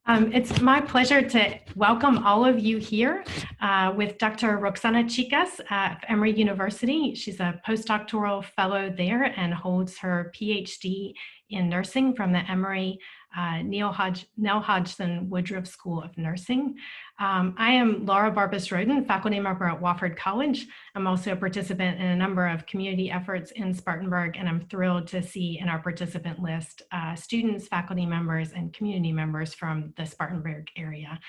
It's my pleasure to welcome all of you here with Dr. Roxana Chicas at Emory University. She's a postdoctoral fellow there and holds her PhD in nursing from the Emory Nell Hodgson Woodruff School of Nursing. I am Laura Barbas-Roden, faculty member at Wofford College. I'm also a participant in a number of community efforts in Spartanburg, and I'm thrilled to see in our participant list students, faculty members, and community members from the Spartanburg area.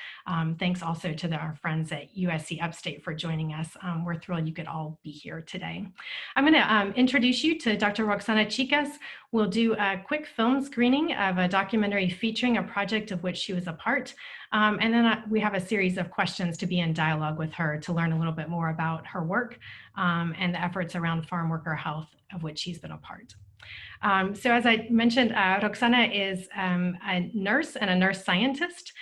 Thanks also to our friends at USC Upstate for joining us. We're thrilled you could all be here today. I'm going to introduce you to Dr. Roxana Chicas. We'll do a quick film screening of a documentary featuring a project of which she was a part. And then we have a series of questions to be in dialogue with her to learn a little bit more about her work and the efforts around farm worker health of which she's been a part. So as I mentioned, Roxana is a nurse and a nurse scientist.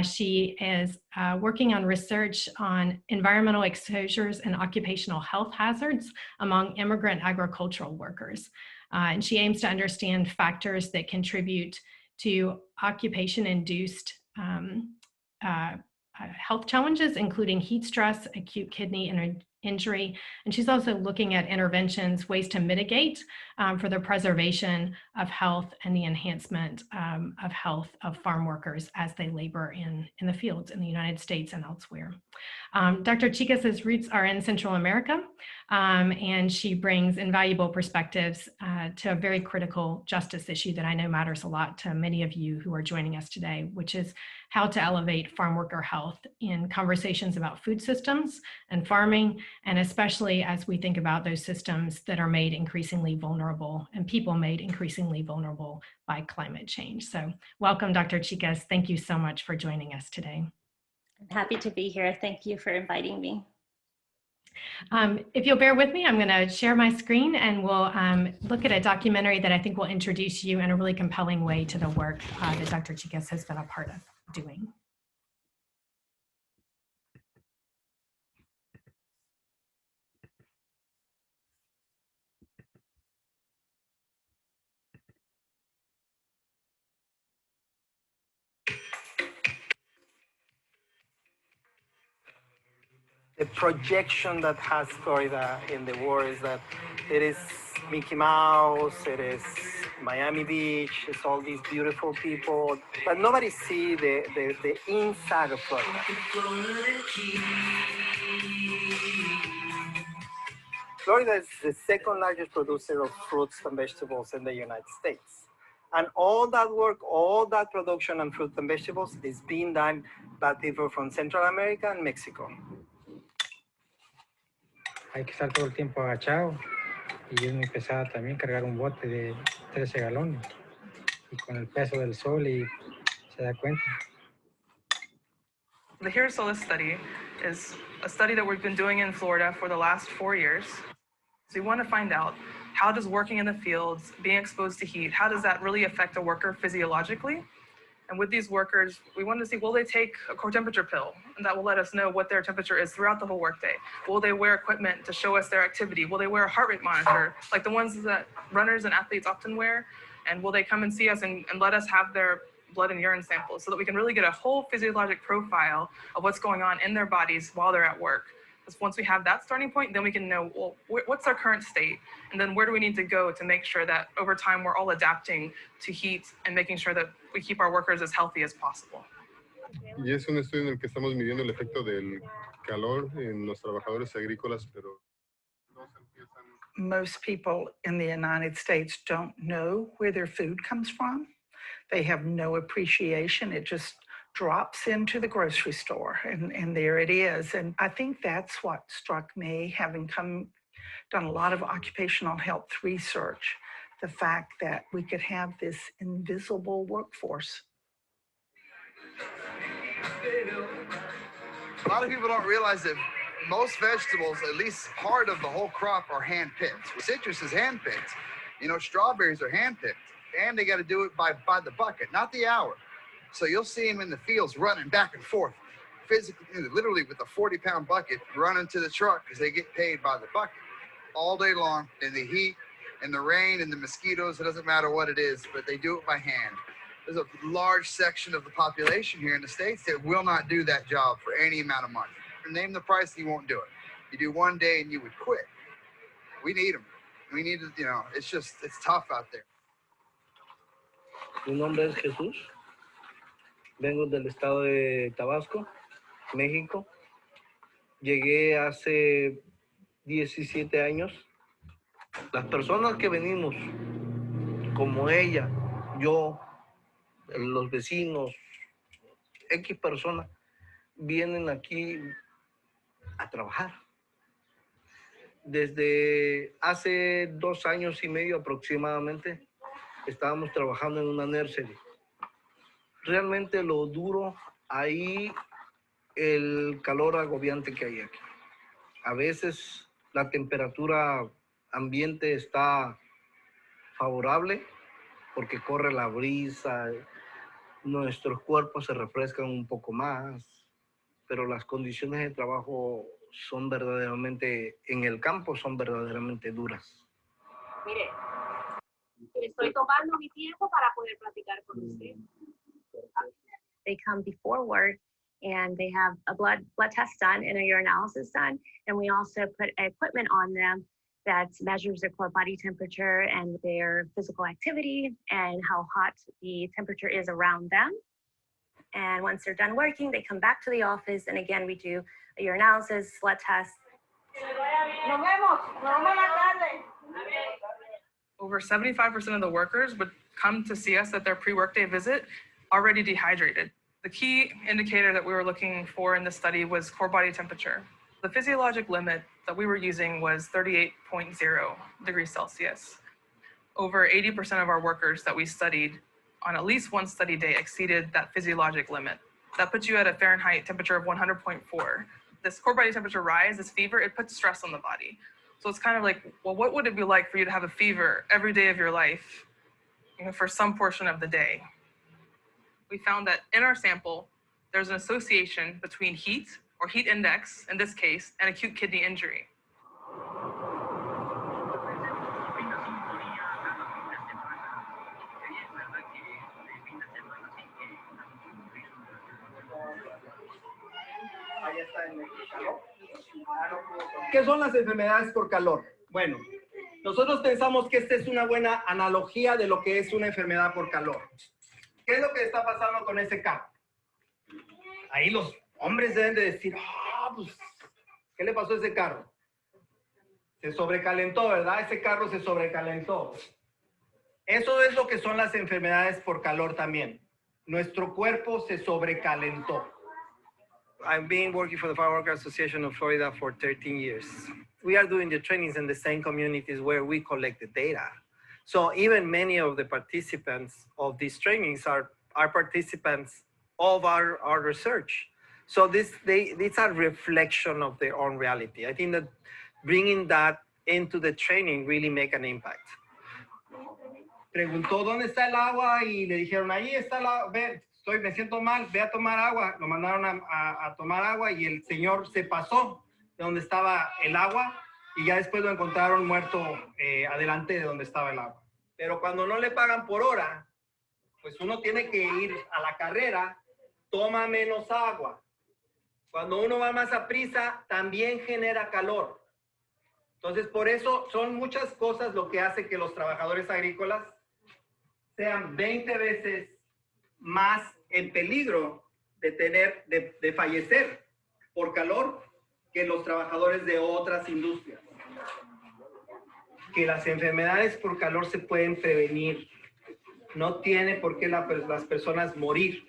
She is working on research on environmental exposures and occupational health hazards among immigrant agricultural workers. And she aims to understand factors that contribute to occupation-induced health challenges, including heat stress, acute kidney injury. And she's also looking at interventions, ways to mitigate for the preservation of health and the enhancement of health of farm workers as they labor in the fields in the United States and elsewhere. Dr. Chicas's roots are in Central America, and she brings invaluable perspectives to a very critical justice issue that I know matters a lot to many of you who are joining us today, which is how to elevate farm worker health in conversations about food systems and farming, and especially as we think about those systems that are made increasingly vulnerable and people made increasingly vulnerable by climate change. So welcome, Dr. Chicas. Thank you so much for joining us today. I'm happy to be here. Thank you for inviting me. If you'll bear with me, I'm going to share my screen and we'll look at a documentary that I think will introduce you in a really compelling way to the work that Dr. Chicas has been a part of doing. The projection that has Florida in the world is that it is Mickey Mouse, it is Miami Beach, it's all these beautiful people, but nobody sees the inside of Florida. Florida is the second largest producer of fruits and vegetables in the United States. And all that work, all that production and fruit and vegetables is being done by people from Central America and Mexico. Hay que estar todo el tiempo agachado y es muy pesada también cargar un bote de 13 galones y con el peso del sol y se da cuenta. The Hiroso Study is a study that we've been doing in Florida for the last 4 years. So we want to find out, how does working in the fields, being exposed to heat, how does that really affect a worker physiologically? And with these workers, we wanted to see, will they take a core temperature pill? And that will let us know what their temperature is throughout the whole workday. Will they wear equipment to show us their activity? Will they wear a heart rate monitor, like the ones that runners and athletes often wear? And will they come and see us and let us have their blood and urine samples so that we can really get a whole physiologic profile of what's going on in their bodies while they're at work? Because once we have that starting point, then we can know, well, what's our current state? And then where do we need to go to make sure that over time we're all adapting to heat and making sure that we keep our workers as healthy as possible. Y es un estudio en el que estamos midiendo el efecto del calor en los trabajadores agrícolas, pero most people in the United States don't know where their food comes from. They have no appreciation. It just drops into the grocery store and there it is. And I think that's what struck me, having done a lot of occupational health research, the fact that we could have this invisible workforce. A lot of people don't realize that most vegetables, at least part of the whole crop, are hand-picked. Citrus is hand-picked. You know, strawberries are hand-picked. And they got to do it by the bucket, not the hour. So you'll see them in the fields running back and forth, physically, literally with a 40-pound bucket, running to the truck because they get paid by the bucket all day long in the heat and the rain and the mosquitoes. It doesn't matter what it is, but they do it by hand. There's a large section of the population here in the States that will not do that job for any amount of money. Name the price, you won't do it. You do one day and you would quit. We need them. We need to, you know, it's tough out there. Mi nombre es Jesús. Vengo del estado de Tabasco, México. Llegué hace 17 años. Las personas que venimos, como ella, yo, los vecinos, X personas, vienen aquí a trabajar. Desde hace 2 años y medio aproximadamente, estábamos trabajando en una nursery. Realmente lo duro ahí, el calor agobiante que hay aquí. A veces la temperatura ambiente está favorable porque corre la brisa, nuestros cuerpos se refrescan un poco más, pero las condiciones de trabajo son verdaderamente, en el campo son verdaderamente duras. Mire, estoy tomando mi tiempo para poder platicar con usted. They come before work and they have a blood test done and a urinalysis done. And we also put equipment on them that measures their core body temperature and their physical activity and how hot the temperature is around them. And once they're done working, they come back to the office. And again, we do a urinalysis, blood test. Over 75% of the workers would come to see us at their pre-workday visit already dehydrated. The key indicator that we were looking for in the study was core body temperature. The physiologic limit that we were using was 38.0 degrees Celsius. Over 80% of our workers that we studied on at least one study day exceeded that physiologic limit. That puts you at a Fahrenheit temperature of 100.4. This core body temperature rise, this fever, it puts stress on the body. So it's kind of like, well, what would it be like for you to have a fever every day of your life, you know, for some portion of the day? We found that in our sample, there's an association between heat, or heat index in this case, and acute kidney injury. ¿Qué son las enfermedades por calor? Bueno, nosotros pensamos que esta es una buena analogía de lo que es una enfermedad por calor. ¿Qué es lo que está pasando con ese carro? Ahí los hombres deben de decir, pues, ¿qué le pasó a ese carro? Se sobrecalentó, ¿verdad? Ese carro se sobrecalentó. Eso es lo que son las enfermedades por calor también. Nuestro cuerpo se sobrecalentó. I've been working for the Farm Worker Association of Florida for 13 years. We are doing the trainings in the same communities where we collect the data. So even many of the participants of these trainings are participants of our research. So it's a reflection of their own reality. I think that bringing that into the training really make an impact. Preguntó dónde está el agua y le dijeron, ahí está el agua, me siento mal, ve a tomar agua. Lo mandaron a tomar agua y el señor se pasó de donde estaba el agua y ya después lo encontraron muerto adelante de donde estaba el agua. Pero cuando no le pagan por hora, pues uno tiene que ir a la carrera, toma menos agua. Cuando uno va más a prisa, también genera calor. Entonces, por eso son muchas cosas lo que hace que los trabajadores agrícolas sean 20 veces más en peligro de fallecer por calor que los trabajadores de otras industrias. Que las enfermedades por calor se pueden prevenir. No tiene por qué las personas morir.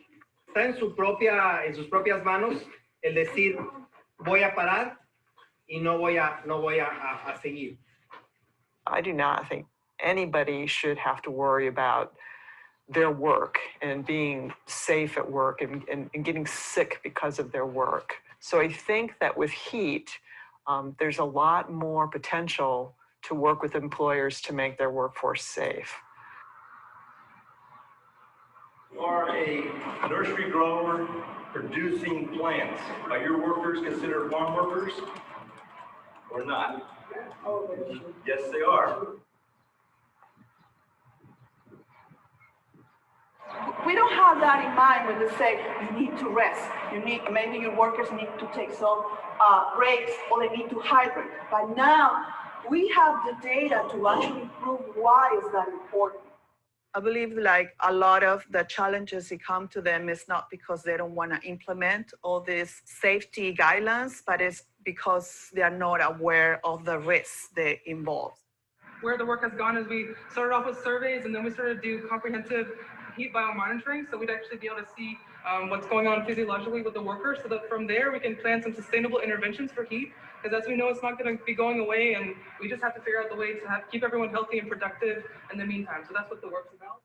Está en sus propias manos el decir, voy a parar y no voy a seguir. I do not think anybody should have to worry about their work and being safe at work and getting sick because of their work. So I think that with heat, there's a lot more potential to work with employers to make their workforce safe. You are a nursery grower producing plants. Are your workers considered farm workers or not? Yes, they are. We don't have that in mind when they say you need to rest. Maybe your workers need to take some breaks or they need to hybrid. But now we have the data to actually prove why is that important. I believe like a lot of the challenges that come to them is not because they don't want to implement all these safety guidelines, but it's because they are not aware of the risks they involve. Where the work has gone is we started off with surveys and then we started to do comprehensive heat biomonitoring, so we'd actually be able to see what's going on physiologically with the workers, so that from there we can plan some sustainable interventions for heat, because as we know, it's not going to be going away, and we just have to figure out the way to keep everyone healthy and productive in the meantime. So that's what the work's about.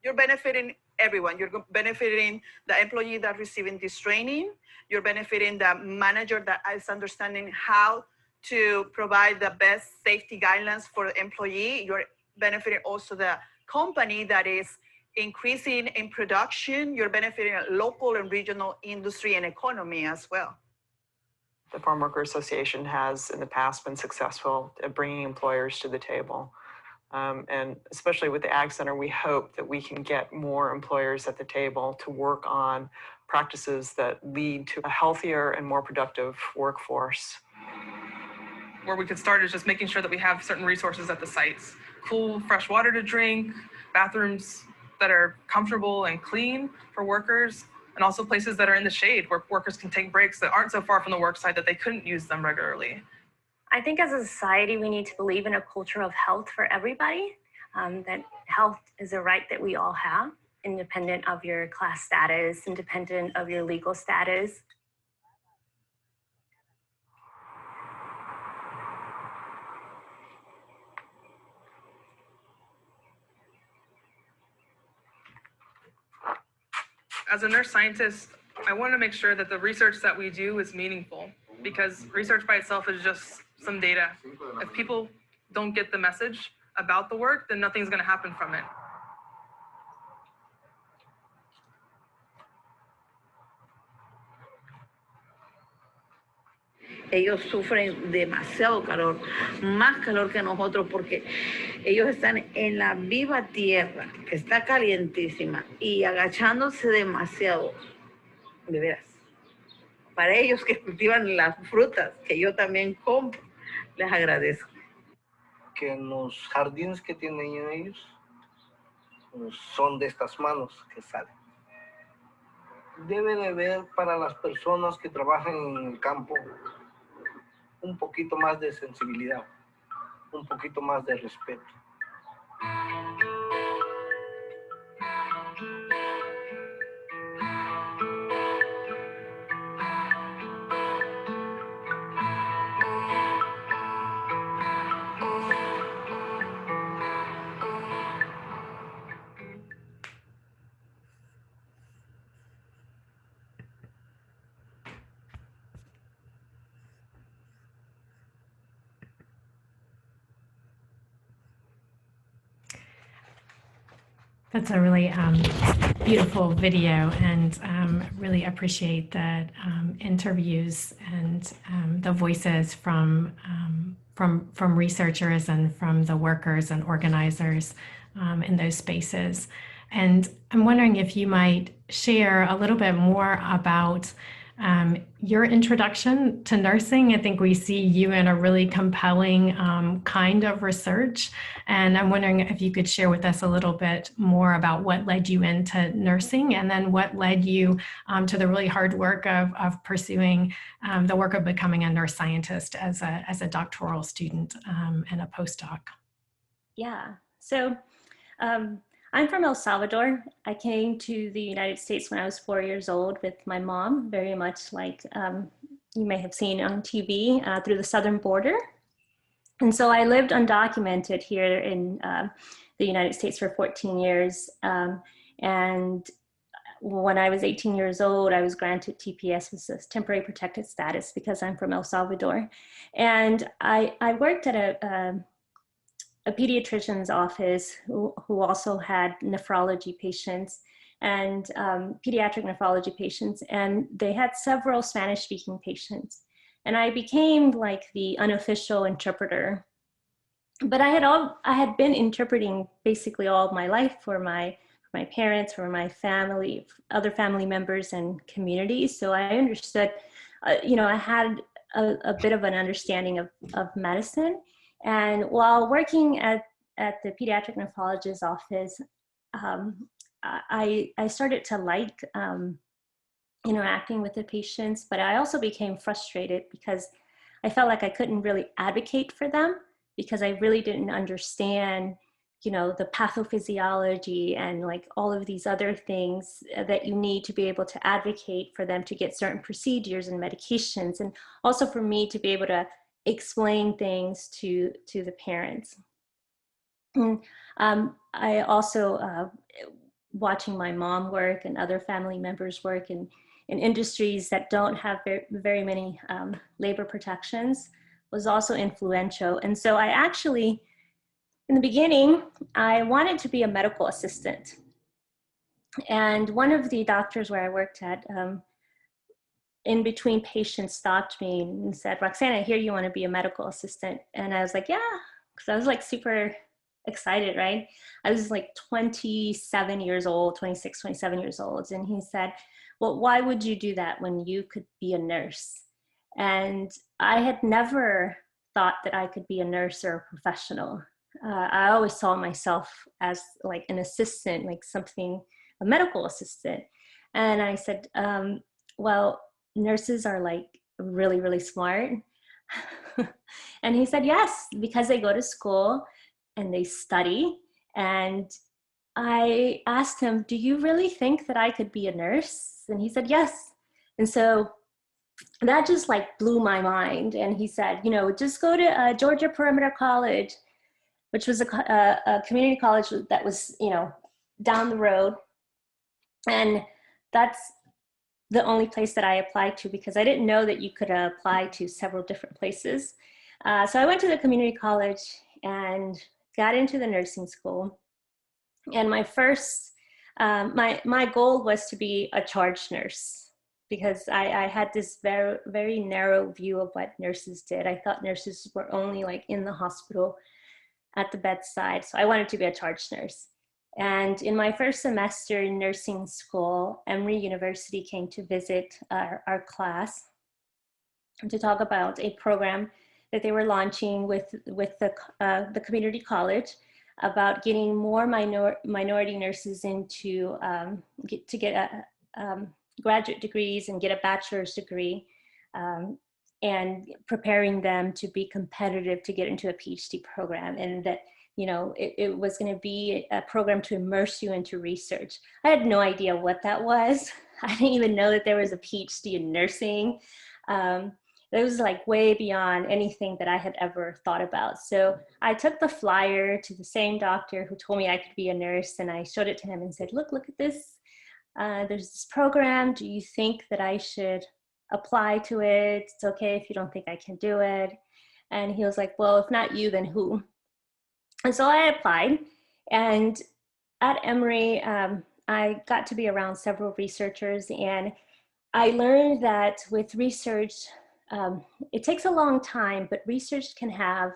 You're benefiting everyone. You're benefiting the employee that's receiving this training. You're benefiting the manager that is understanding how to provide the best safety guidelines for the employee. You're benefiting also the company that is increasing in production. You're benefiting local and regional industry and economy as well. The Farm Worker Association has in the past been successful at bringing employers to the table. And especially with the Ag Center, we hope that we can get more employers at the table to work on practices that lead to a healthier and more productive workforce. Where we could start is just making sure that we have certain resources at the sites. Cool, fresh water to drink, bathrooms that are comfortable and clean for workers, and also places that are in the shade where workers can take breaks that aren't so far from the work site that they couldn't use them regularly. I think as a society, we need to believe in a culture of health for everybody, that health is a right that we all have, independent of your class status, independent of your legal status. As a nurse scientist, I want to make sure that the research that we do is meaningful, because research by itself is just some data. If people don't get the message about the work, then nothing's going to happen from it. Ellos sufren demasiado calor, más calor que nosotros, porque ellos están en la viva tierra, que está calientísima, y agachándose demasiado, de veras. Para ellos que cultivan las frutas, que yo también compro, les agradezco. Que en los jardines que tienen ellos son de estas manos que salen. Debe de haber para las personas que trabajan en el campo un poquito más de sensibilidad, un poquito más de respeto. That's a really beautiful video, and really appreciate the interviews and the voices from researchers and from the workers and organizers in those spaces. And I'm wondering if you might share a little bit more about your introduction to nursing. I think we see you in a really compelling kind of research. And I'm wondering if you could share with us a little bit more about what led you into nursing, and then what led you to the really hard work of pursuing the work of becoming a nurse scientist as a doctoral student and a postdoc. Yeah, so I'm from El Salvador. I came to the United States when I was 4 years old with my mom, very much like you may have seen on TV, through the southern border. And so I lived undocumented here in the United States for 14 years. And when I was 18 years old, I was granted TPS, which is temporary protected status, because I'm from El Salvador. And I worked at a pediatrician's office who also had nephrology patients and pediatric nephrology patients, and they had several Spanish-speaking patients. And I became like the unofficial interpreter. But I had been interpreting basically all of my life for my my parents, for my family, other family members and communities. So I understood, I had a bit of an understanding of medicine. And while working at the pediatric nephrologist's office, I started to like interacting with the patients, but I also became frustrated because I felt like I couldn't really advocate for them because I really didn't understand, the pathophysiology and like all of these other things that you need to be able to advocate for them to get certain procedures and medications, and also for me to be able to explain things to the parents. And I also, watching my mom work and other family members work in industries that don't have very many labor protections was also influential. And so I actually, in the beginning, I wanted to be a medical assistant. And one of the doctors where I worked at, in between patients, stopped me and said, "Roxanne, I hear you want to be a medical assistant." And I was like, "Yeah," because I was like super excited, right? I was like 27 years old, 26, 27 years old. And he said, "Well, why would you do that when you could be a nurse?" And I had never thought that I could be a nurse or a professional. I always saw myself as like an assistant, like a medical assistant. And I said, well, nurses are like really, really smart. And he said, yes, because they go to school and they study. And I asked him, "Do you really think that I could be a nurse?" And he said, yes. And so that just like blew my mind. And he said, just go to Georgia Perimeter College, which was a community college that was, down the road. And that's the only place that I applied to because I didn't know that you could apply to several different places. So I went to the community college and got into the nursing school. And my first, my goal was to be a charge nurse because I had this very, very narrow view of what nurses did. I thought nurses were only like in the hospital at the bedside. So I wanted to be a charge nurse. And in my first semester in nursing school, Emory University came to visit our class to talk about a program that they were launching with the community college about getting more minority nurses into get graduate degrees and get a bachelor's degree, and preparing them to be competitive to get into a PhD program. And that it was going to be a program to immerse you into research. I had no idea what that was. I didn't even know that there was a PhD in nursing. It was like way beyond anything that I had ever thought about. So I took the flyer to the same doctor who told me I could be a nurse, and I showed it to him and said, look at this. There's this program. Do you think that I should apply to it? It's okay if you don't think I can do it. And he was like, well, if not you, then who? And so I applied, and at Emory, I got to be around several researchers, and I learned that with research, it takes a long time, but research can have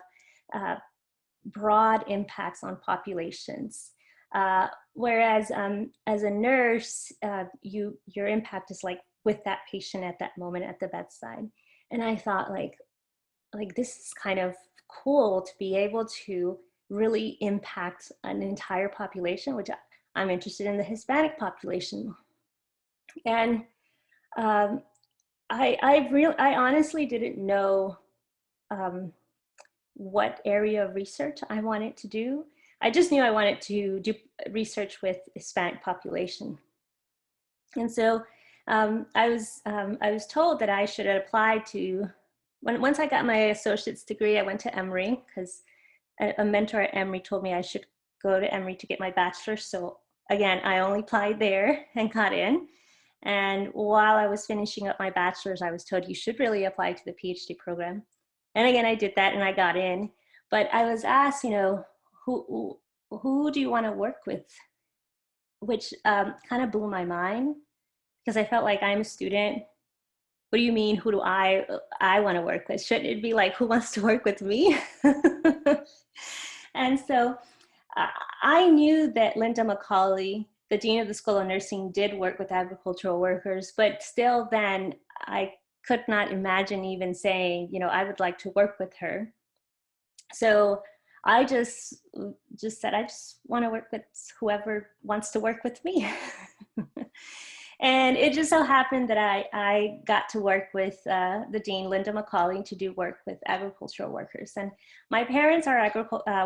broad impacts on populations. Whereas as a nurse, your impact is like with that patient at that moment at the bedside. And I thought like this is kind of cool to be able to really impact an entire population, which I'm interested in the Hispanic population. And I honestly didn't know what area of research I wanted to do. I just knew I wanted to do research with Hispanic population. And so I was told that I should apply to, once I got my associate's degree, I went to Emory because a mentor at Emory told me I should go to Emory to get my bachelor's. So again, I only applied there and got in. And while I was finishing up my bachelor's, I was told you should really apply to the PhD program. And again, I did that and I got in. But I was asked, who do you want to work with? Which kind of blew my mind because I felt like I'm a student. What do you mean, who do I want to work with? Shouldn't it be like, who wants to work with me? And so I knew that Linda McCauley the dean of the School of Nursing did work with agricultural workers, but still then I could not imagine even saying, you know, I would like to work with her. So I just said, I just want to work with whoever wants to work with me. And it just so happened that I got to work with the dean, Linda McCauley, to do work with agricultural workers. And my parents are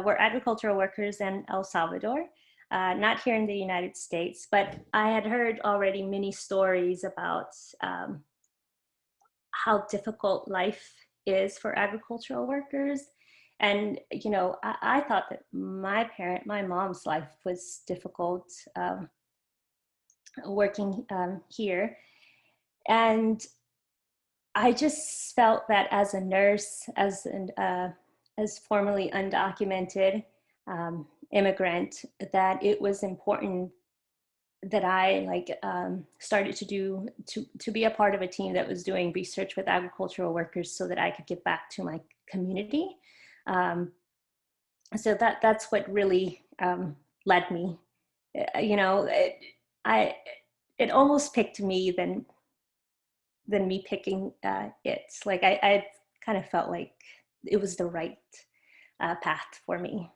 were agricultural workers in El Salvador, not here in the United States, but I had heard already many stories about how difficult life is for agricultural workers. And, you know, I thought that my mom's life was difficult working here. And I just felt that as a nurse, as formerly undocumented immigrant, that it was important that I started to be a part of a team that was doing research with agricultural workers so that I could give back to my community. So that's what really led me. You know, it almost picked me than me picking it. Like I kind of felt like it was the right path for me.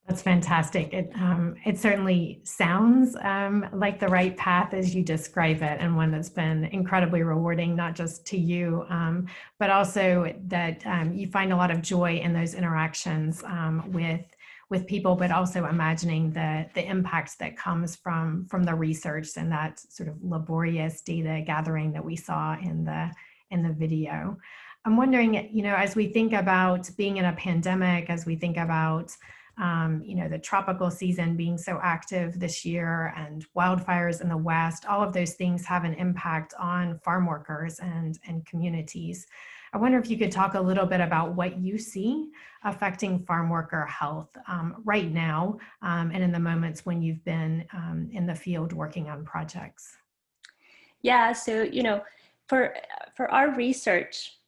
That's fantastic. It certainly sounds like the right path as you describe it, and one that's been incredibly rewarding, not just to you, but also that you find a lot of joy in those interactions with people, but also imagining the impact that comes from the research and that sort of laborious data gathering that we saw in the video. I'm wondering, you know, as we think about being in a pandemic, as we think about you know, the tropical season being so active this year and wildfires in the West, all of those things have an impact on farm workers and communities. I wonder if you could talk a little bit about what you see affecting farm worker health right now and in the moments when you've been in the field working on projects. Yeah, so, you know, for our research,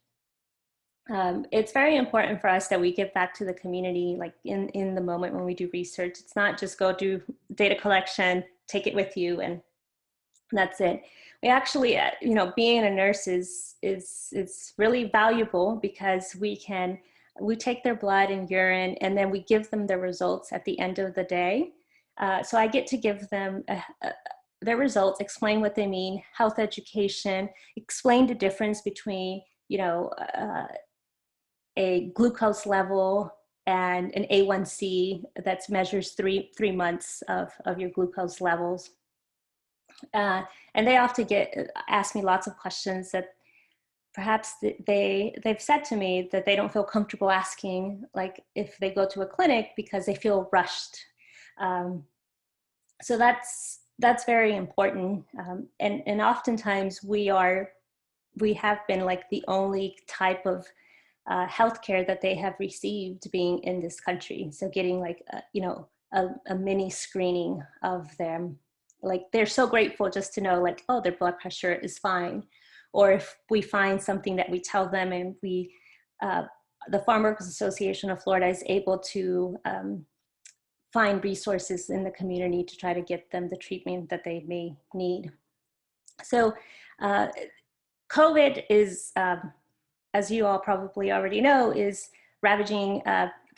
it's very important for us that we give back to the community, like in the moment when we do research. It's not just go do data collection, take it with you, and that's it. We actually, you know, being a nurse is really valuable because we take their blood and urine, and then we give them the results at the end of the day. So I get to give them their results, explain what they mean, health education, explain the difference between, you know, a glucose level and an A1C that measures three months of your glucose levels. And they often ask me lots of questions that perhaps they've said to me that they don't feel comfortable asking, like if they go to a clinic, because they feel rushed. So that's very important. And oftentimes we have been like the only type of healthcare that they have received being in this country. So getting like, you know, a mini screening of them. Like they're so grateful just to know like, oh, their blood pressure is fine. Or if we find something that we tell them, and the Farm Workers Association of Florida is able to find resources in the community to try to get them the treatment that they may need. So COVID is, as you all probably already know, is ravaging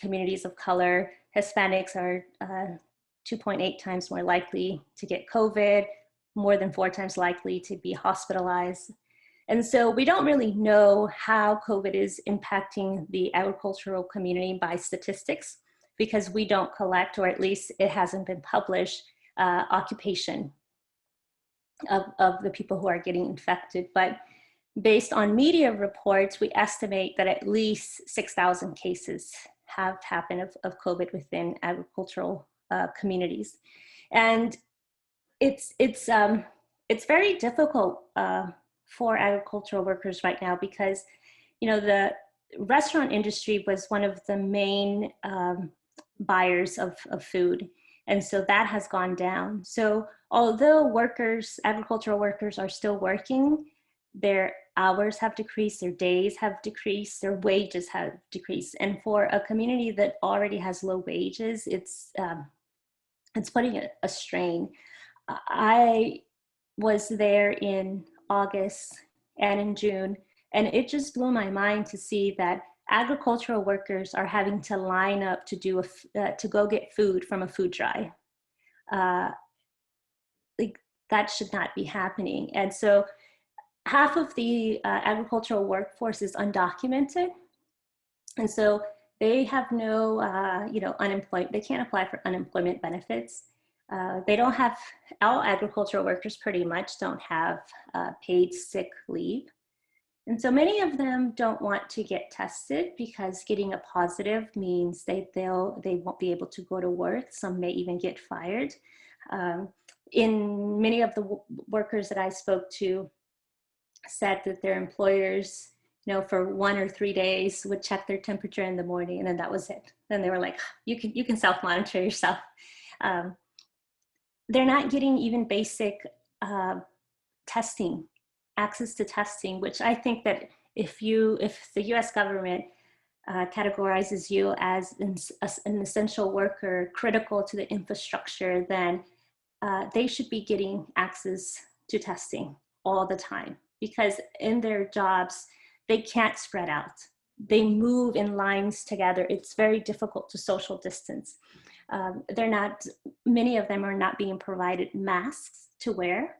communities of color. Hispanics are 2.8 times more likely to get COVID, more than 4 times likely to be hospitalized. And so we don't really know how COVID is impacting the agricultural community by statistics, because we don't collect, or at least it hasn't been published, occupation of the people who are getting infected. But based on media reports, we estimate that at least 6,000 cases have happened of COVID within agricultural communities. And it's very difficult for agricultural workers right now, because, you know, the restaurant industry was one of the main buyers of food. And so that has gone down. So although agricultural workers are still working, their hours have decreased, their days have decreased, their wages have decreased. And for a community that already has low wages, it's it's putting a strain. I was there in August and in June, and it just blew my mind to see that agricultural workers are having to line up to do to go get food from a food drive. Like, that should not be happening. And so half of the agricultural workforce is undocumented, and so they have no, unemployment. They can't apply for unemployment benefits. They don't have, all agricultural workers pretty much don't have paid sick leave. And so many of them don't want to get tested because getting a positive means they won't be able to go to work. Some may even get fired. In many of the workers that I spoke to said that their employers, for 1 or 3 days would check their temperature in the morning, and then that was it. Then they were like, you can self-monitor yourself. They're not getting even basic testing, access to testing, which I think that if the US government categorizes you as an essential worker critical to the infrastructure, then they should be getting access to testing all the time, because in their jobs, they can't spread out. They move in lines together. It's very difficult to social distance. Many of them are not being provided masks to wear.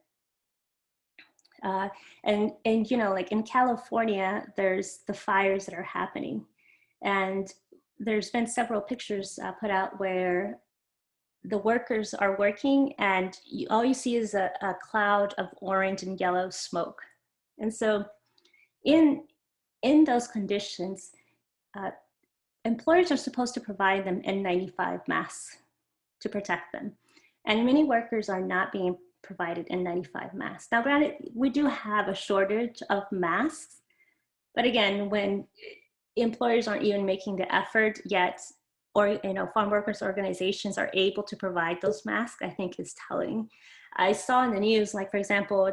And like in California, there's the fires that are happening. And there's been several pictures put out where the workers are working and all you see is a cloud of orange and yellow smoke. And so in those conditions, employers are supposed to provide them N95 masks to protect them. And many workers are not being provided N95 masks. Now, granted, we do have a shortage of masks, but again, when employers aren't even making the effort yet, or farm workers organizations are able to provide those masks, I think is telling. I saw in the news, like for example,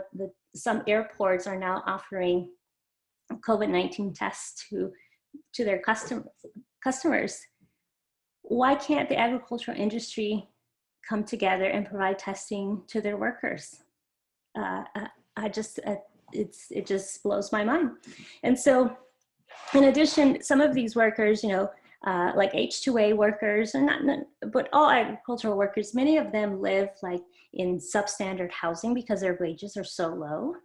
some airports are now offering COVID-19 tests to their customers. Why can't the agricultural industry come together and provide testing to their workers? It just blows my mind. And so, in addition, some of these workers, like H-2A workers, and but all agricultural workers, many of them live like in substandard housing because their wages are so low,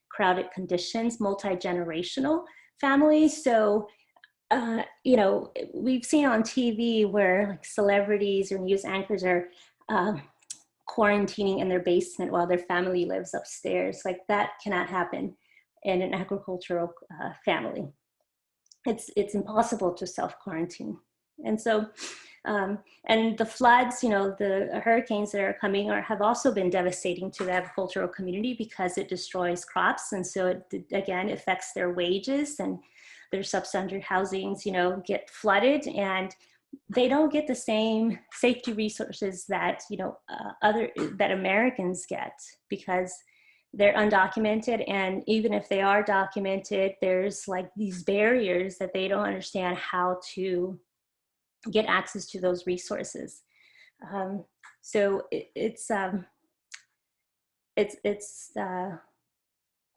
crowded conditions, multi-generational families. So, we've seen on TV where like celebrities or news anchors are quarantining in their basement while their family lives upstairs. Like, that cannot happen in an agricultural family. It's impossible to self-quarantine. And so, and the floods, the hurricanes that are coming have also been devastating to the agricultural community because it destroys crops. And so it, again, affects their wages, and their substandard housings, get flooded, and they don't get the same safety resources that, that Americans get, because they're undocumented. And even if they are documented, there's like these barriers that they don't understand how to get access to those resources. So it's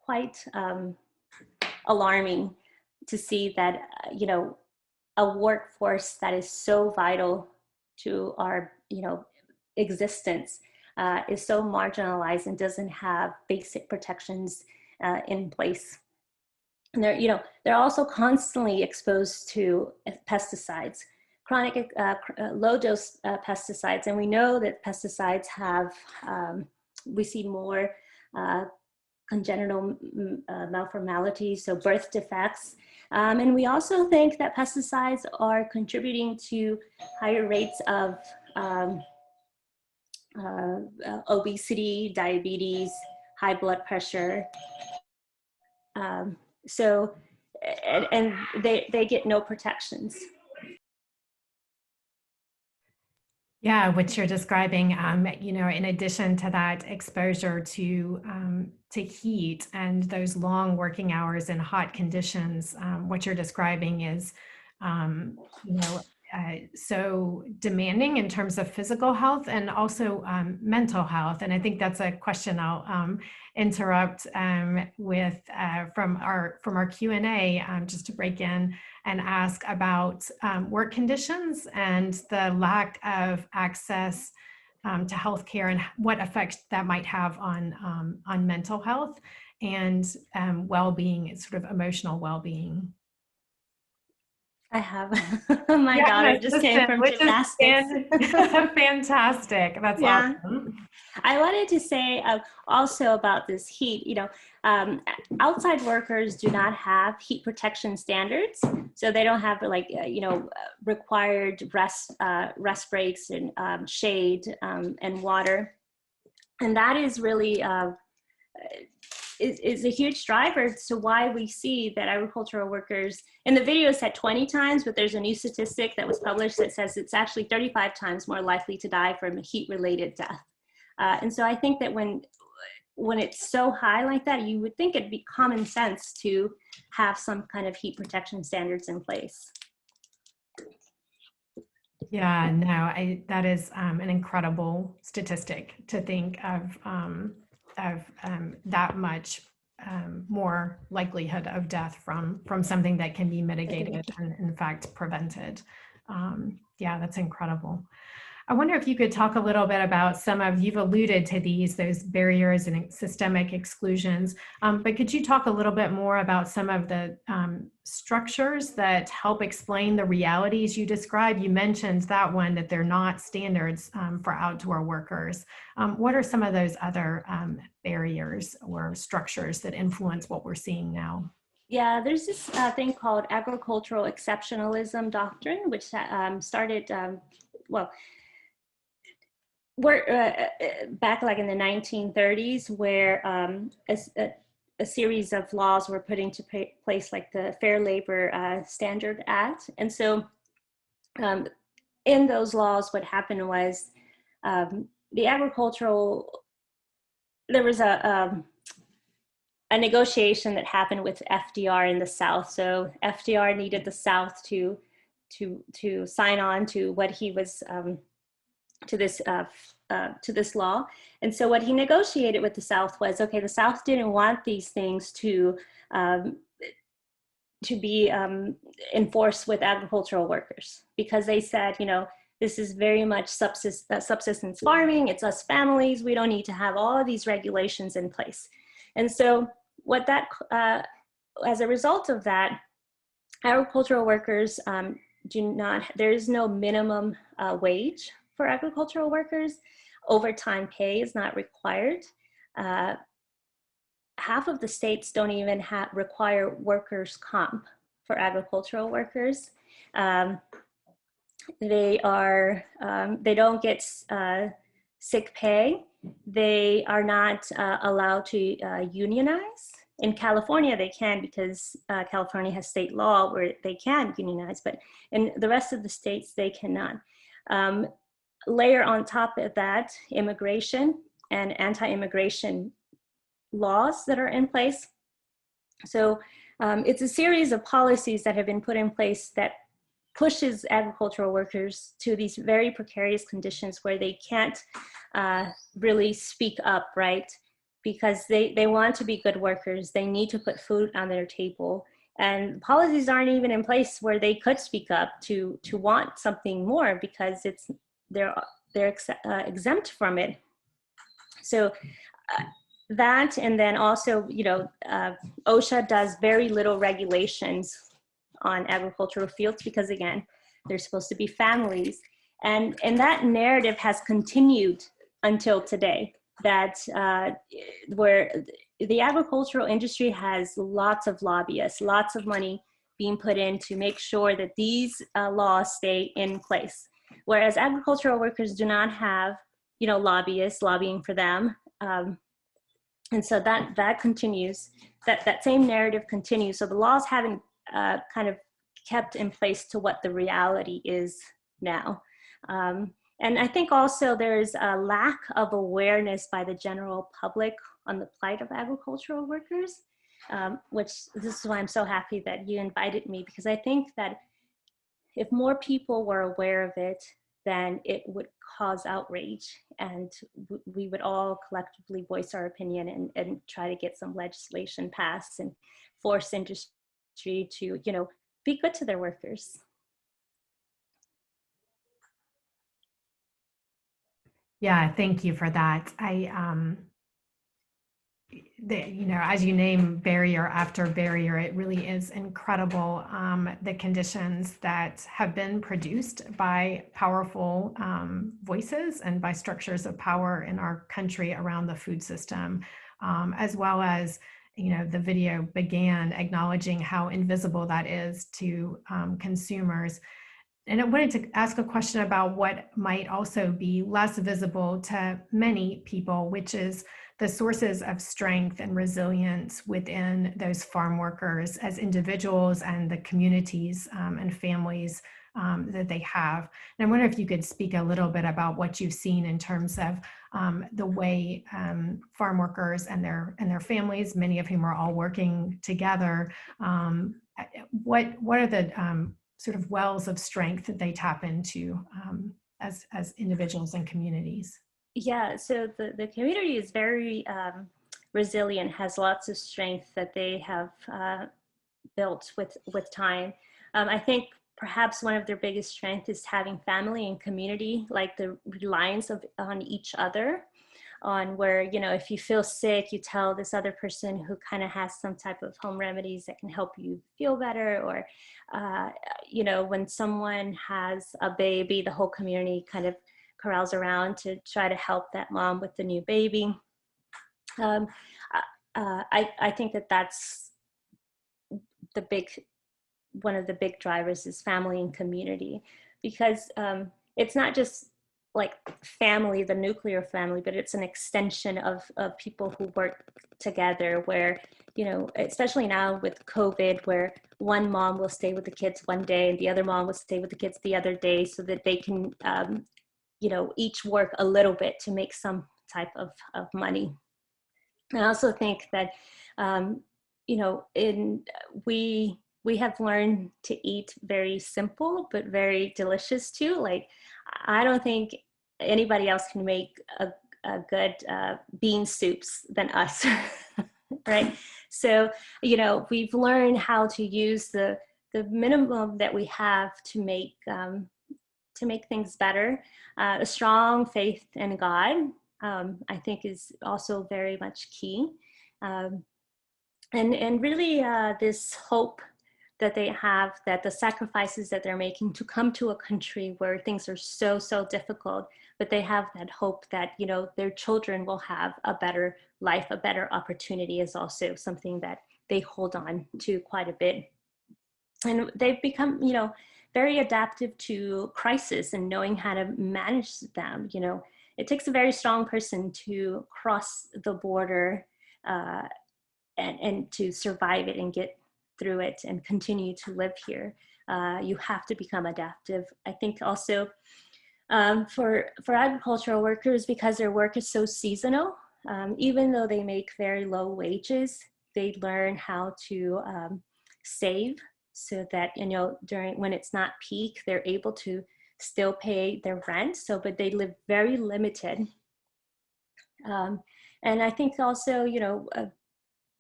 quite alarming to see that, a workforce that is so vital to our, existence is so marginalized and doesn't have basic protections in place. And they're also constantly exposed to pesticides, chronic low-dose pesticides. And we know that pesticides have, we see more congenital malformalities, so birth defects. And we also think that pesticides are contributing to higher rates of obesity, diabetes, high blood pressure. And they get no protections. Yeah, what you're describing, in addition to that exposure to heat and those long working hours in hot conditions, what you're describing is, so demanding in terms of physical health and also mental health. And I think that's a question I'll interrupt with from our Q&A, just to break in and ask about work conditions and the lack of access to healthcare and what effect that might have on mental health and well-being, sort of emotional well-being. I have. My daughter just came from gymnastics. Fantastic. That's awesome. I wanted to say also about this heat, you know, outside workers do not have heat protection standards. So they don't have like, you know, required rest breaks and shade and water. And that is really, is a huge driver to why we see that agricultural workers, in the video said 20 times, but there's a new statistic that was published that says it's actually 35 times more likely to die from a heat-related death. And so I think that when it's so high like that, you would think it'd be common sense to have some kind of heat protection standards in place. Yeah, no, that is an incredible statistic to think of that much more likelihood of death from something that can be mitigated and in fact prevented. Yeah, that's incredible. I wonder if you could talk a little bit about you've alluded to those barriers and systemic exclusions, but could you talk a little bit more about some of the structures that help explain the realities you described? You mentioned that one, that they're not standards for outdoor workers. What are some of those other barriers or structures that influence what we're seeing now? Yeah, there's this thing called agricultural exceptionalism doctrine, which started, we're back like in the 1930s, where a series of laws were put into place, like the Fair Labor Standard Act. And so in those laws, what happened was there was a negotiation that happened with FDR in the South. So FDR needed the South to sign on to what he was to this law. And so what he negotiated with the South was, okay, the South didn't want these things to be enforced with agricultural workers, because they said, you know, this is very much subsistence farming. It's us families. We don't need to have all of these regulations in place. And so what that, as a result of that, agricultural workers there is no minimum wage for agricultural workers. Overtime pay is not required. Half of the states don't even require workers' comp for agricultural workers. They don't get sick pay. They are not allowed to unionize. In California, they can, because California has state law where they can unionize, but in the rest of the states, they cannot. Layer on top of that, immigration and anti-immigration laws that are in place. So it's a series of policies that have been put in place that pushes agricultural workers to these very precarious conditions where they can't really speak up, right? Because they want to be good workers. They need to put food on their table. And policies aren't even in place where they could speak up to want something more, because they're exempt from it. So that, and then also, you know, OSHA does very little regulations on agricultural fields, because again, they're supposed to be families. And that narrative has continued until today, that where the agricultural industry has lots of lobbyists, lots of money being put in to make sure that these laws stay in place. Whereas agricultural workers do not have, you know, lobbyists lobbying for them. And so that continues, that same narrative continues. So the laws haven't kind of kept in place to what the reality is now. And I think also there's a lack of awareness by the general public on the plight of agricultural workers, which this is why I'm so happy that you invited me, because I think that if more people were aware of it, then it would cause outrage, and we would all collectively voice our opinion and try to get some legislation passed and force industry to, be good to their workers. Yeah, thank you for that. As you name barrier after barrier, it really is incredible, the conditions that have been produced by powerful voices and by structures of power in our country around the food system, as well as, the video began acknowledging how invisible that is to consumers. And I wanted to ask a question about what might also be less visible to many people, which is the sources of strength and resilience within those farm workers as individuals and the communities and families that they have. And I wonder if you could speak a little bit about what you've seen in terms of the way farm workers and their families, many of whom are all working together, what are the sort of wells of strength that they tap into as individuals and communities? Yeah, so the community is very resilient, has lots of strength that they have built with time. I think perhaps one of their biggest strengths is having family and community, like the reliance on each other, on where, if you feel sick, you tell this other person who kind of has some type of home remedies that can help you feel better, or, when someone has a baby, the whole community kind of corrals around to try to help that mom with the new baby. I think that's one of the big drivers is family and community, because it's not just like family, the nuclear family, but it's an extension of people who work together, where, especially now with COVID, where one mom will stay with the kids one day and the other mom will stay with the kids the other day, so that they can each work a little bit to make some type of money. I also think that, we have learned to eat very simple, but very delicious too. Like, I don't think anybody else can make a good bean soups than us, right? So, we've learned how to use the minimum that we have to make things better. A strong faith in God, I think, is also very much key. And really this hope that they have, that the sacrifices that they're making to come to a country where things are so difficult, but they have that hope that, their children will have a better life, a better opportunity, is also something that they hold on to quite a bit. And they've become, very adaptive to crisis and knowing how to manage them. It takes a very strong person to cross the border and to survive it and get through it and continue to live here. You have to become adaptive. I think also for agricultural workers, because their work is so seasonal, even though they make very low wages, they learn how to save, so that, when it's not peak, they're able to still pay their rent. But they live very limited. And I think also,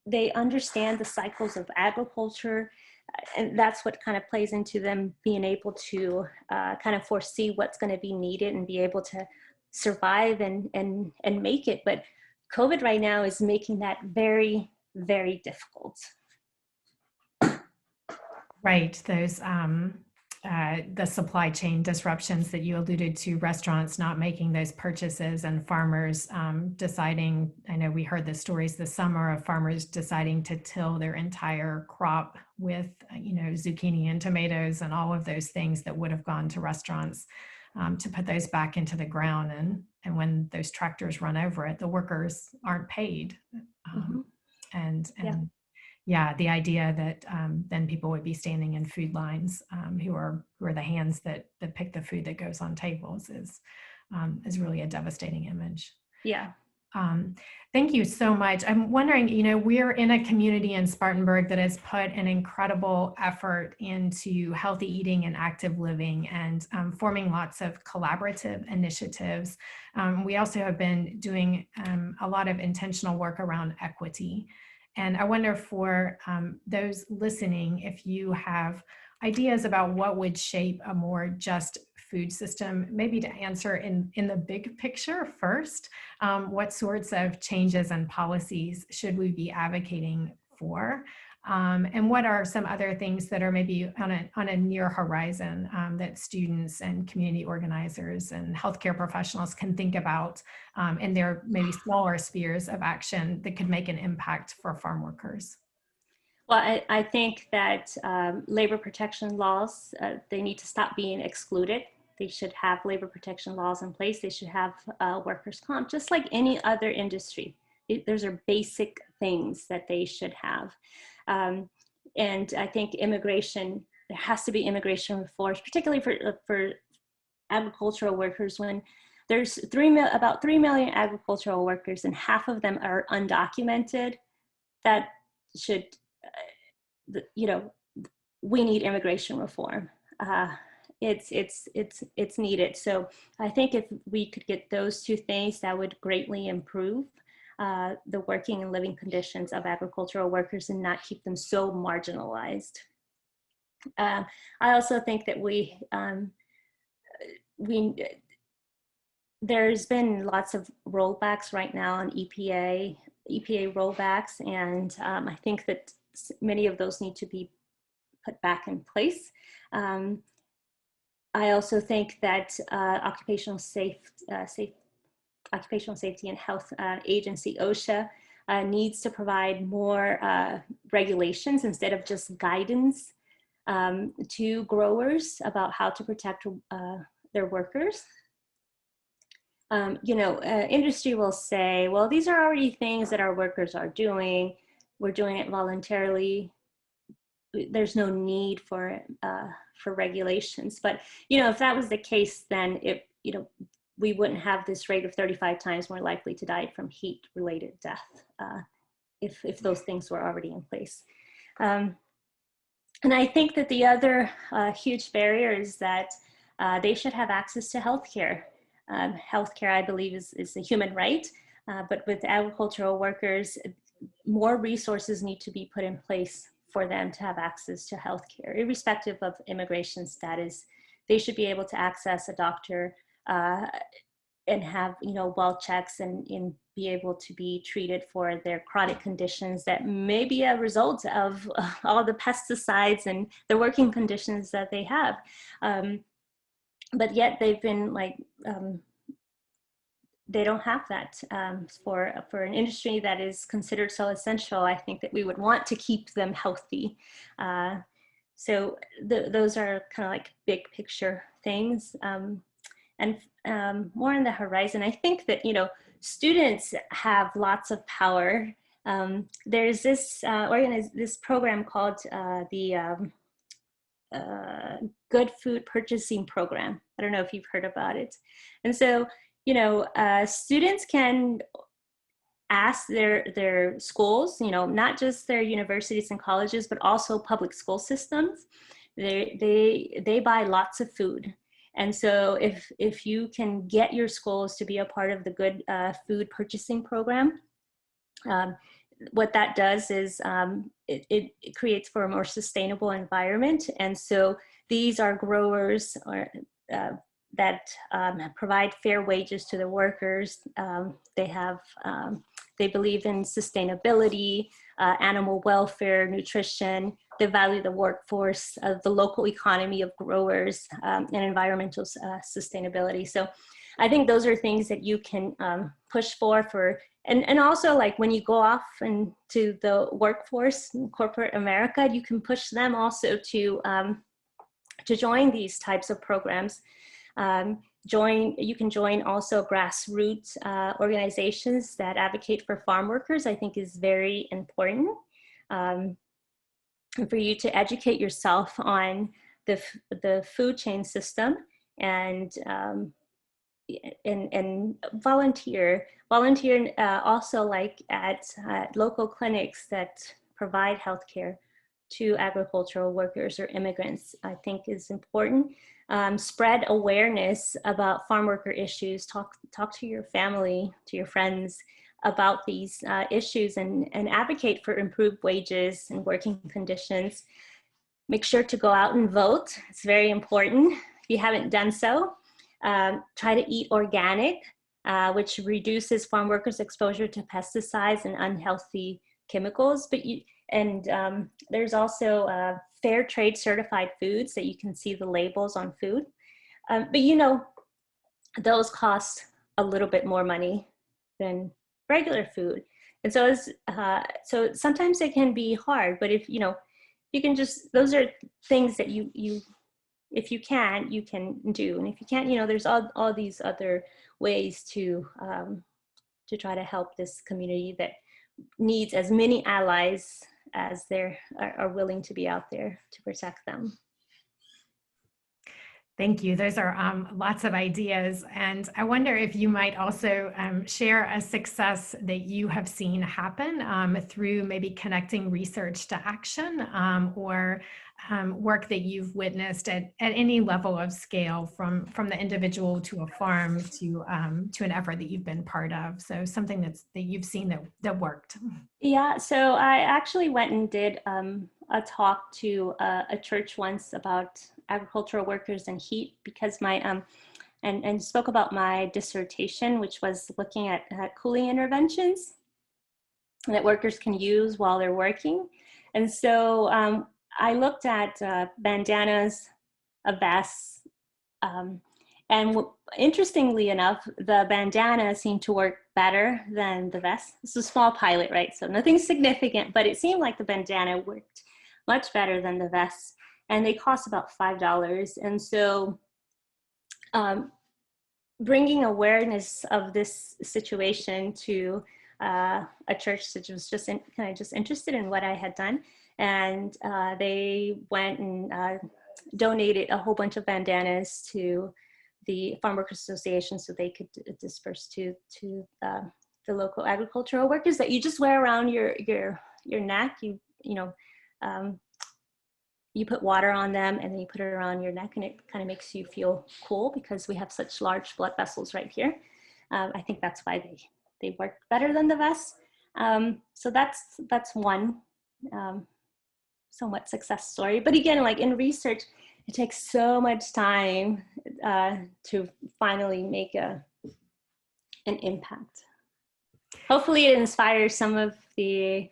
they understand the cycles of agriculture, and that's what kind of plays into them being able to kind of foresee what's going to be needed and be able to survive and make it. But COVID right now is making that very, very difficult. Right, those the supply chain disruptions that you alluded to, restaurants not making those purchases, and farmers deciding, I know we heard the stories this summer of farmers deciding to till their entire crop with, zucchini and tomatoes and all of those things that would have gone to restaurants, to put those back into the ground. And when those tractors run over it, the workers aren't paid. Yeah, the idea that then people would be standing in food lines, who are the hands that pick the food that goes on tables, is really a devastating image. Yeah. Thank you so much. I'm wondering, we're in a community in Spartanburg that has put an incredible effort into healthy eating and active living and forming lots of collaborative initiatives. We also have been doing a lot of intentional work around equity. And I wonder for those listening, if you have ideas about what would shape a more just food system, maybe to answer in the big picture first, what sorts of changes and policies should we be advocating for? And what are some other things that are maybe on a near horizon that students and community organizers and healthcare professionals can think about in their maybe smaller spheres of action that could make an impact for farm workers? Well, I think that labor protection laws, they need to stop being excluded. They should have labor protection laws in place. They should have workers' comp, just like any other industry. Those are basic things that they should have. And I think immigration, there has to be immigration reforms, particularly for agricultural workers. When there's about 3 million agricultural workers and half of them are undocumented, that should, we need immigration reform. It's needed. So I think if we could get those two things, that would greatly improve the working and living conditions of agricultural workers and not keep them so marginalized. I also think that there's been lots of rollbacks right now on EPA rollbacks, and I think that many of those need to be put back in place. I also think that Occupational Safety and Health Agency, OSHA, needs to provide more regulations instead of just guidance to growers about how to protect their workers. Industry will say, well, these are already things that our workers are doing. We're doing it voluntarily. There's no need for regulations. But if that was the case, then we wouldn't have this rate of 35 times more likely to die from heat-related death if those things were already in place. And I think that the other huge barrier is that they should have access to healthcare. Healthcare, I believe, is a human right, but with agricultural workers, more resources need to be put in place for them to have access to healthcare, irrespective of immigration status. They should be able to access a doctor and have well checks and be able to be treated for their chronic conditions that may be a result of all the pesticides and the working conditions that they have. But yet they've been they don't have that for an industry that is considered so essential. I think that we would want to keep them healthy. So those are kind of like big picture things. And more on the horizon, I think that, students have lots of power. There's this this program called the Good Food Purchasing Program. I don't know if you've heard about it. And so, students can ask their schools, not just their universities and colleges, but also public school systems. They buy lots of food. And so if you can get your schools to be a part of the Good Food Purchasing Program, what that does is it creates for a more sustainable environment. And so these are growers that provide fair wages to the workers. They believe in sustainability, animal welfare, nutrition. They value the workforce, the local economy of growers, and environmental sustainability. So I think those are things that you can push for, and also like when you go off into the workforce in corporate America, you can push them also to join these types of programs. You can join also grassroots organizations that advocate for farm workers. I think is very important. For you to educate yourself on the food chain system and and volunteer also like at local clinics that provide healthcare to agricultural workers or immigrants, I think is important. Spread awareness about farm worker issues, talk to your family, to your friends about these issues, and advocate for improved wages and working conditions. Make sure to go out and vote. It's very important. If you haven't done so, try to eat organic, which reduces farm workers' exposure to pesticides and unhealthy chemicals. There's also fair trade certified foods that you can see the labels on food. But you know, those cost a little bit more money than regular food. And so so sometimes it can be hard, but if, you know, you can just, those are things that you if you can do. And if you can't, you know, there's all these other ways to try to help this community that needs as many allies as there are willing to be out there to protect them. Thank you. Those are lots of ideas. And I wonder if you might also share a success that you have seen happen through maybe connecting research to action or work that you've witnessed at any level of scale, from the individual to a farm to an effort that you've been part of. So something that you've seen that worked. Yeah, so I actually went and did a talk to a church once about agricultural workers and heat, because my and spoke about my dissertation, which was looking at cooling interventions that workers can use while they're working. And so I looked at bandanas, vests, and interestingly enough, the bandana seemed to work better than the vest. This is a small pilot, right? So nothing significant, but it seemed like the bandana worked much better than the vest. And they cost about $5. And so bringing awareness of this situation to a church that was just kind of just interested in what I had done. And they went and donated a whole bunch of bandanas to the Farm Workers Association so they could disperse to the local agricultural workers that you just wear around your neck. You know, you put water on them and then you put it around your neck, and it kind of makes you feel cool because we have such large blood vessels right here. I think that's why they work better than the vest. So that's one somewhat success story. But again, like in research, it takes so much time to finally make an impact. Hopefully it inspires some of the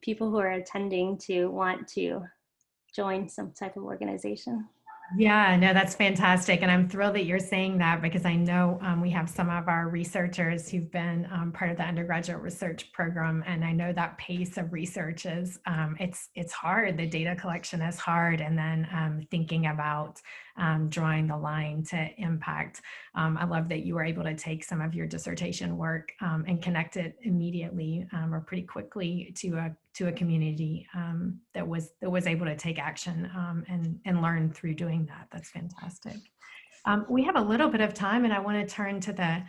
people who are attending to want to join some type of organization. Yeah, no, that's fantastic. And I'm thrilled that you're saying that, because I know we have some of our researchers who've been part of the undergraduate research program. And I know that pace of research is, it's hard. The data collection is hard. And then thinking about drawing the line to impact. I love that you were able to take some of your dissertation work and connect it immediately or pretty quickly to a community that was able to take action and learn through doing that. That's fantastic. We have a little bit of time, and I want to turn to the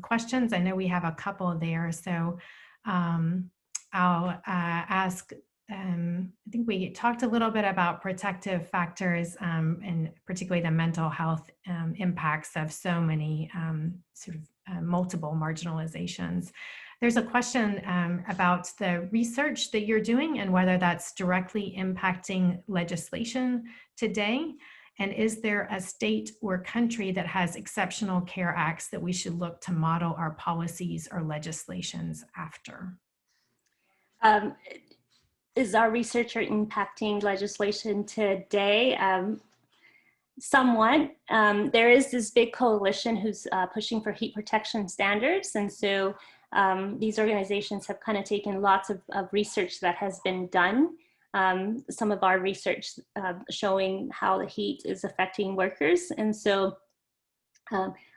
questions. I know we have a couple there, so I'll ask. I think we talked a little bit about protective factors and particularly the mental health impacts of so many multiple marginalizations. There's a question about the research that you're doing and whether that's directly impacting legislation today. And is there a state or country that has exceptional care acts that we should look to model our policies or legislations after? Is our researcher impacting legislation today? Somewhat. There is this big coalition who's pushing for heat protection standards. And so these organizations have kind of taken lots of research that has been done. Some of our research showing how the heat is affecting workers. And so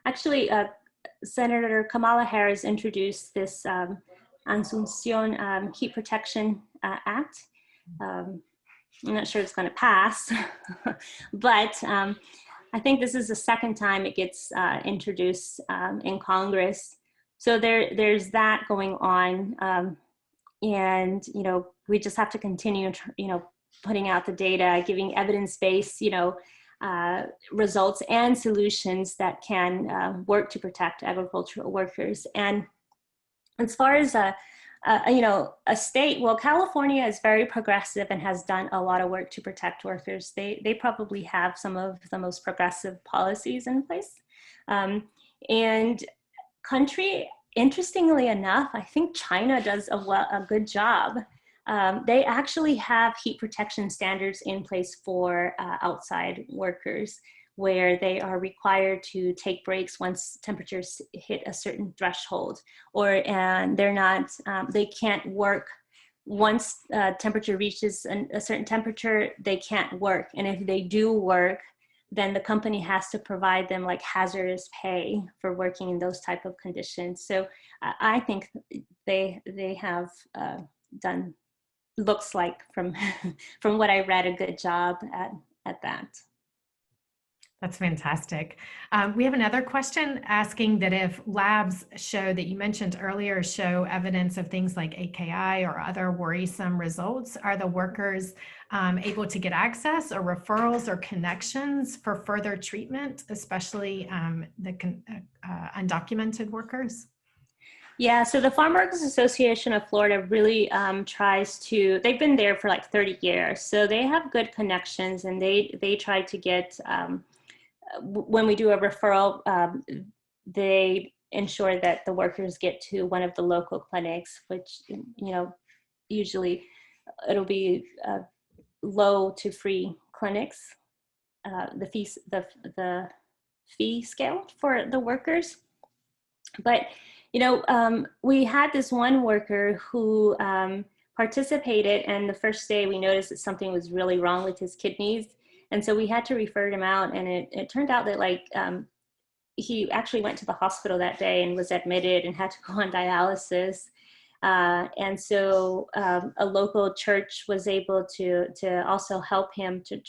actually, Senator Kamala Harris introduced this Anzunzion Heat Protection Act. I'm not sure it's going to pass, but I think this is the second time it gets introduced in Congress. So there's that going on. And, you know, we just have to continue, you know, putting out the data, giving evidence-based, you know, results and solutions that can work to protect agricultural workers. And as far as you know, a state, well, California is very progressive and has done a lot of work to protect workers. They probably have some of the most progressive policies in place. And country, interestingly enough, I think China does a good job. They actually have heat protection standards in place for outside workers, where they are required to take breaks once temperatures hit a certain threshold, and they're not, they can't work once temperature reaches a certain temperature, they can't work. And if they do work, then the company has to provide them like hazardous pay for working in those type of conditions. So I think they have done, looks like from from what I read, a good job at that. That's fantastic. We have another question asking that if labs show, that you mentioned earlier, show evidence of things like AKI or other worrisome results, are the workers able to get access or referrals or connections for further treatment, especially the undocumented workers? Yeah, so the Farm Workers Association of Florida really tries to, they've been there for like 30 years, so they have good connections, and they try to get, when we do a referral, they ensure that the workers get to one of the local clinics, which, you know, usually it'll be low to free clinics, the fee scale for the workers. But, you know, we had this one worker who participated, and the first day we noticed that something was really wrong with his kidneys. And so we had to refer him out, and it turned out that like he actually went to the hospital that day and was admitted and had to go on dialysis. And so a local church was able to also help him to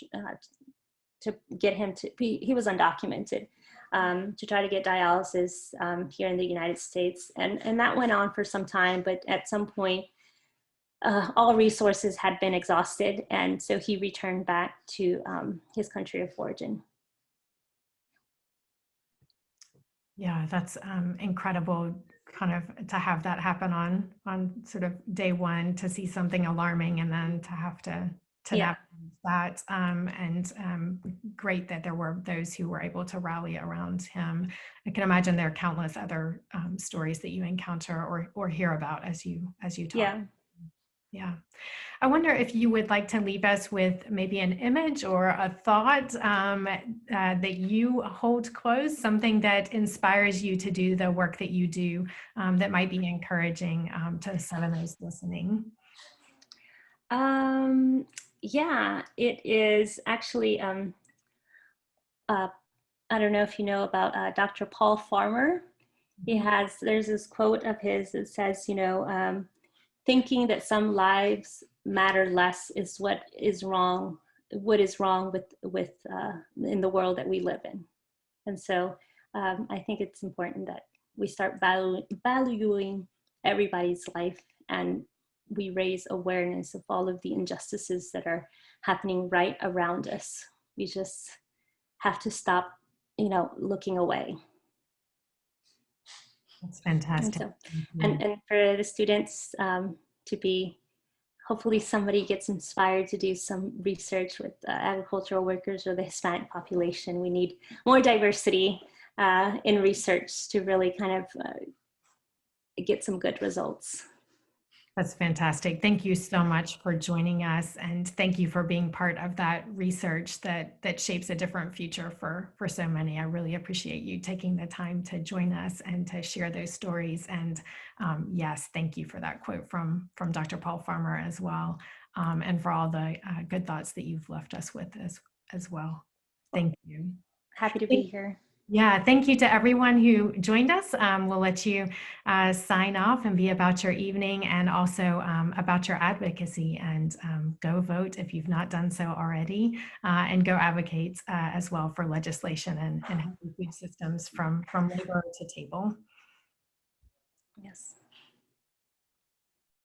get him to, he was undocumented, to try to get dialysis here in the United States. And that went on for some time, but at some point, all resources had been exhausted, and so he returned back to his country of origin. Yeah, that's incredible, kind of to have that happen on sort of day one, to see something alarming and then to have to navigate that. And great that there were those who were able to rally around him. I can imagine there are countless other stories that you encounter or hear about as you talk. Yeah. Yeah. I wonder if you would like to leave us with maybe an image or a thought that you hold close, something that inspires you to do the work that you do, that might be encouraging to some of those listening. Yeah, it is actually, I don't know if you know about Dr. Paul Farmer. There's this quote of his that says, you know, thinking that some lives matter less is what is wrong with in the world that we live in. And so I think it's important that we start valuing everybody's life, and we raise awareness of all of the injustices that are happening right around us. We just have to stop, you know, looking away. That's fantastic. And for the students to be, hopefully somebody gets inspired to do some research with agricultural workers or the Hispanic population. We need more diversity in research to really kind of get some good results. That's fantastic. Thank you so much for joining us, and thank you for being part of that research that shapes a different future for so many. I really appreciate you taking the time to join us and to share those stories. And yes, thank you for that quote from Dr. Paul Farmer as well, and for all the good thoughts that you've left us with as well. Thank you. Happy to be here. Yeah, thank you to everyone who joined us. We'll let you sign off and be about your evening and also about your advocacy, and go vote if you've not done so already, and go advocate as well for legislation and healthy food systems from labor to table. Yes.